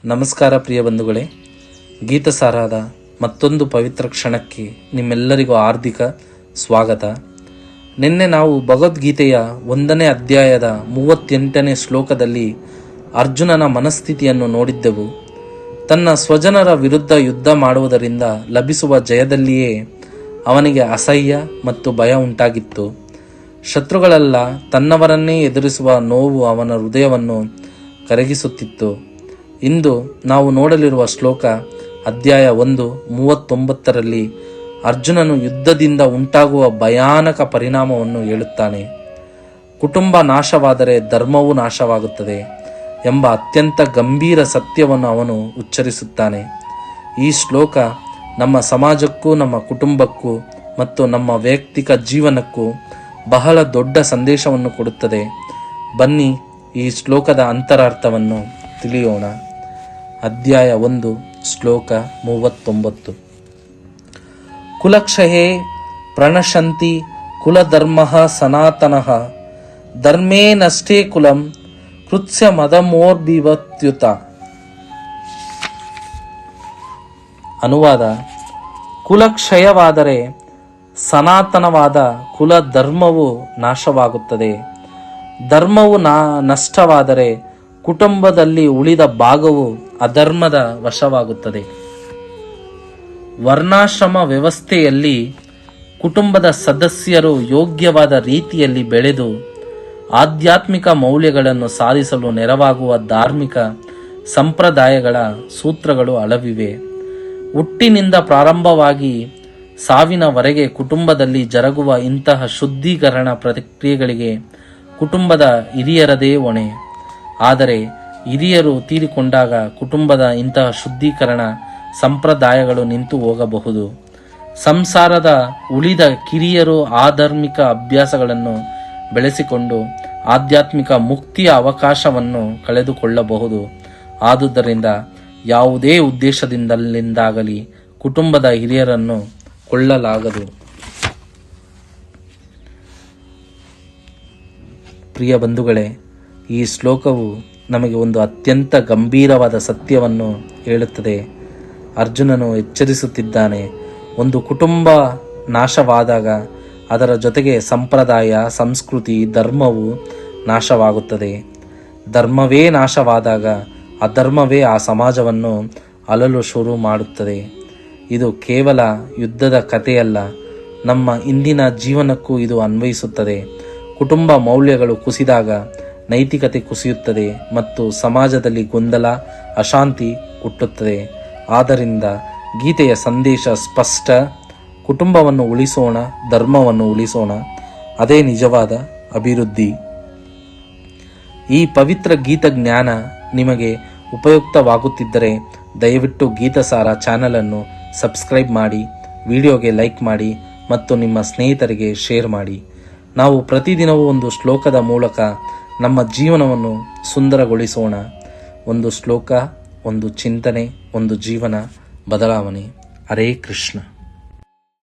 ನಮಸ್ಕಾರ ಪ್ರಿಯ ಬಂಧುಗಳೇ, ಗೀತಸಾರದ ಮತ್ತೊಂದು ಪವಿತ್ರ ಕ್ಷಣಕ್ಕೆ ನಿಮ್ಮೆಲ್ಲರಿಗೂ ಹಾರ್ದಿಕ ಸ್ವಾಗತ. ನಿನ್ನೆ ನಾವು ಭಗವದ್ಗೀತೆಯ 1ನೇ ಅಧ್ಯಾಯದ 38ನೇ ಶ್ಲೋಕದಲ್ಲಿ ಅರ್ಜುನನ ಮನಸ್ಥಿತಿಯನ್ನು ನೋಡಿದ್ದೆವು. ತನ್ನ ಸ್ವಜನರ ವಿರುದ್ಧ ಯುದ್ಧ ಮಾಡುವುದರಿಂದ ಲಭಿಸುವ ಜಯದಲ್ಲಿಯೇ ಅವನಿಗೆ ಅಸಹ್ಯ ಮತ್ತು ಭಯ ಉಂಟಾಗಿತ್ತು. ಶತ್ರುಗಳೆಲ್ಲ ತನ್ನವರನ್ನೇ ಎದುರಿಸುವ ನೋವು ಅವನ ಹೃದಯವನ್ನು ಕರಗಿಸುತ್ತಿತ್ತು. ಇಂದು ನಾವು ನೋಡಲಿರುವ ಶ್ಲೋಕ ಅಧ್ಯಾಯ 1:39ರಲ್ಲಿ ಅರ್ಜುನನು ಯುದ್ಧದಿಂದ ಉಂಟಾಗುವ ಭಯಾನಕ ಪರಿಣಾಮವನ್ನು ಹೇಳುತ್ತಾನೆ. ಕುಟುಂಬ ನಾಶವಾದರೆ ಧರ್ಮವೂ ನಾಶವಾಗುತ್ತದೆ ಎಂಬ ಅತ್ಯಂತ ಗಂಭೀರ ಸತ್ಯವನ್ನು ಅವನು ಉಚ್ಚರಿಸುತ್ತಾನೆ. ಈ ಶ್ಲೋಕ ನಮ್ಮ ಸಮಾಜಕ್ಕೂ ನಮ್ಮ ಕುಟುಂಬಕ್ಕೂ ಮತ್ತು ನಮ್ಮ ವೈಯಕ್ತಿಕ ಜೀವನಕ್ಕೂ ಬಹಳ ದೊಡ್ಡ ಸಂದೇಶವನ್ನು ಕೊಡುತ್ತದೆ. ಬನ್ನಿ ಈ ಶ್ಲೋಕದ ಅಂತರಾರ್ಥವನ್ನು ತಿಳಿಯೋಣ. ಅಧ್ಯಾಯ 1 ಶ್ಲೋಕ 39. ಕುಲಕ್ಷಯೇ ಪ್ರಣಶಂತಿ ಕುಲಧರ್ಮಃ ಸನಾತನಃ ಧರ್ಮೇ ನಷ್ಟೇ ಕುಲಂ ಕೃತ್ಸ್ಯ ಮದಮೋರ್ಬಿವತ್ಯುತ. ಅನುವಾದ: ಕುಲಕ್ಷಯವಾದರೆ ಸನಾತನವಾದ ಕುಲ ಧರ್ಮವು ನಾಶವಾಗುತ್ತದೆ. ಧರ್ಮವು ನಷ್ಟವಾದರೆ ಕುಟುಂಬದಲ್ಲಿ ಉಳಿದ ಭಾಗವು ಅಧರ್ಮದ ವಶವಾಗುತ್ತದೆ. ವರ್ಣಾಶ್ರಮ ವ್ಯವಸ್ಥೆಯಲ್ಲಿ ಕುಟುಂಬದ ಸದಸ್ಯರು ಯೋಗ್ಯವಾದ ರೀತಿಯಲ್ಲಿ ಬೆಳೆದು ಆಧ್ಯಾತ್ಮಿಕ ಮೌಲ್ಯಗಳನ್ನು ಸಾಧಿಸಲು ನೆರವಾಗುವ ಧಾರ್ಮಿಕ ಸಂಪ್ರದಾಯಗಳ ಸೂತ್ರಗಳು ಹಲವಿವೆ. ಹುಟ್ಟಿನಿಂದ ಪ್ರಾರಂಭವಾಗಿ ಸಾವಿನವರೆಗೆ ಕುಟುಂಬದಲ್ಲಿ ಜರುಗುವ ಇಂತಹ ಶುದ್ಧೀಕರಣ ಪ್ರಕ್ರಿಯೆಗಳಿಗೆ ಕುಟುಂಬದ ಹಿರಿಯರದೇ ಹೊಣೆ. ಆದರೆ ಹಿರಿಯರು ತೀರಿಕೊಂಡಾಗ ಕುಟುಂಬದ ಇಂತಹ ಶುದ್ಧೀಕರಣ ಸಂಪ್ರದಾಯಗಳು ನಿಂತು ಹೋಗಬಹುದು. ಸಂಸಾರದ ಉಳಿದ ಕಿರಿಯರು ಆಧಾರ್ಮಿಕ ಅಭ್ಯಾಸಗಳನ್ನು ಬೆಳೆಸಿಕೊಂಡು ಆಧ್ಯಾತ್ಮಿಕ ಮುಕ್ತಿಯ ಅವಕಾಶವನ್ನು ಕಳೆದುಕೊಳ್ಳಬಹುದು. ಆದುದರಿಂದ ಯಾವುದೇ ಉದ್ದೇಶದಿಂದಲಿಂದಾಗಲಿ ಕುಟುಂಬದ ಹಿರಿಯರನ್ನು ಕೊಳ್ಳಲಾಗದು. ಪ್ರಿಯ ಬಂಧುಗಳೇ, ಈ ಶ್ಲೋಕವು ನಮಗೆ ಒಂದು ಅತ್ಯಂತ ಗಂಭೀರವಾದ ಸತ್ಯವನ್ನು ಹೇಳುತ್ತದೆ. ಅರ್ಜುನನು ಎಚ್ಚರಿಸುತ್ತಿದ್ದಾನೆ. ಒಂದು ಕುಟುಂಬ ನಾಶವಾದಾಗ ಅದರ ಜೊತೆಗೆ ಸಂಪ್ರದಾಯ, ಸಂಸ್ಕೃತಿ, ಧರ್ಮವು ನಾಶವಾಗುತ್ತದೆ. ಧರ್ಮವೇ ನಾಶವಾದಾಗ ಅಧರ್ಮವೇ ಆ ಸಮಾಜವನ್ನು ಅಳಲು ಶುರು ಮಾಡುತ್ತದೆ. ಇದು ಕೇವಲ ಯುದ್ಧದ ಕಥೆಯಲ್ಲ, ನಮ್ಮ ಇಂದಿನ ಜೀವನಕ್ಕೂ ಇದು ಅನ್ವಯಿಸುತ್ತದೆ. ಕುಟುಂಬ ಮೌಲ್ಯಗಳು ಕುಸಿದಾಗ ನೈತಿಕತೆ ಕುಸಿಯುತ್ತದೆ ಮತ್ತು ಸಮಾಜದಲ್ಲಿ ಗೊಂದಲ, ಅಶಾಂತಿ ಹುಟ್ಟುತ್ತದೆ. ಆದ್ದರಿಂದ ಗೀತೆಯ ಸಂದೇಶ ಸ್ಪಷ್ಟ: ಕುಟುಂಬವನ್ನು ಉಳಿಸೋಣ, ಧರ್ಮವನ್ನು ಉಳಿಸೋಣ. ಅದೇ ನಿಜವಾದ ಅಭಿವೃದ್ಧಿ. ಈ ಪವಿತ್ರ ಗೀತ ಜ್ಞಾನ ನಿಮಗೆ ಉಪಯುಕ್ತವಾಗುತ್ತಿದ್ದರೆ ದಯವಿಟ್ಟು ಗೀತಸಾರ ಚಾನಲನ್ನು ಸಬ್ಸ್ಕ್ರೈಬ್ ಮಾಡಿ, ವಿಡಿಯೋಗೆ ಲೈಕ್ ಮಾಡಿ ಮತ್ತು ನಿಮ್ಮ ಸ್ನೇಹಿತರಿಗೆ ಶೇರ್ ಮಾಡಿ. ನಾವು ಪ್ರತಿದಿನವೂ ಒಂದು ಶ್ಲೋಕದ ಮೂಲಕ ನಮ್ಮ ಜೀವನವನ್ನು ಸುಂದರಗೊಳಿಸೋಣ. ಒಂದು ಶ್ಲೋಕ, ಒಂದು ಚಿಂತನೆ, ಒಂದು ಜೀವನ ಬದಲಾವಣೆ. ಹರೇ ಕೃಷ್ಣ.